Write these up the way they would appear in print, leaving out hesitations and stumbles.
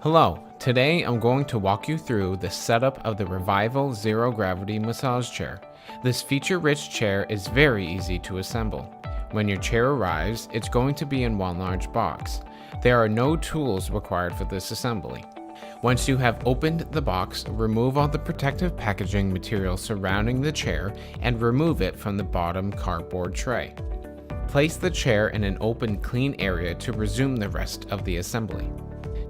Hello, today I'm going to walk you through the setup of the Revival Zero Gravity Massage Chair. This feature-rich chair is very easy to assemble. When your chair arrives, it's going to be in one large box. There are no tools required for this assembly. Once you have opened the box, remove all the protective packaging material surrounding the chair and remove it from the bottom cardboard tray. Place the chair in an open, clean area to resume the rest of the assembly.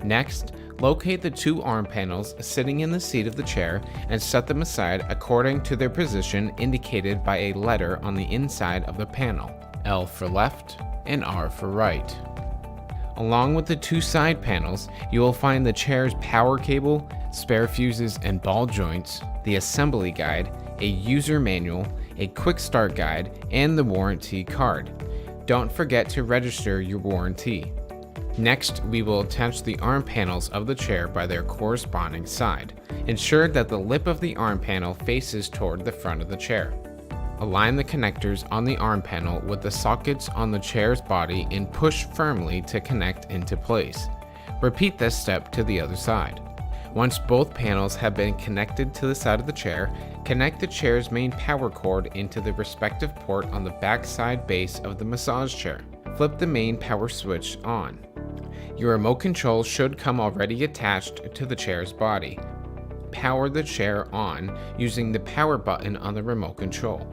Next, locate the two arm panels sitting in the seat of the chair and set them aside according to their position indicated by a letter on the inside of the panel, L for left and R for right. Along with the two side panels, you will find the chair's power cable, spare fuses and ball joints, the assembly guide, a user manual, a quick start guide, and the warranty card. Don't forget to register your warranty. Next, we will attach the arm panels of the chair by their corresponding side. Ensure that the lip of the arm panel faces toward the front of the chair. Align the connectors on the arm panel with the sockets on the chair's body and push firmly to connect into place. Repeat this step to the other side. Once both panels have been connected to the side of the chair, connect the chair's main power cord into the respective port on the back side base of the massage chair. Flip the main power switch on. Your remote control should come already attached to the chair's body. Power the chair on using the power button on the remote control.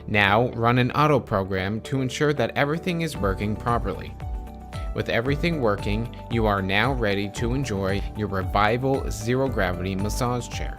Now run an auto program to ensure that everything is working properly. With everything working, you are now ready to enjoy your Revival Zero Gravity Massage Chair.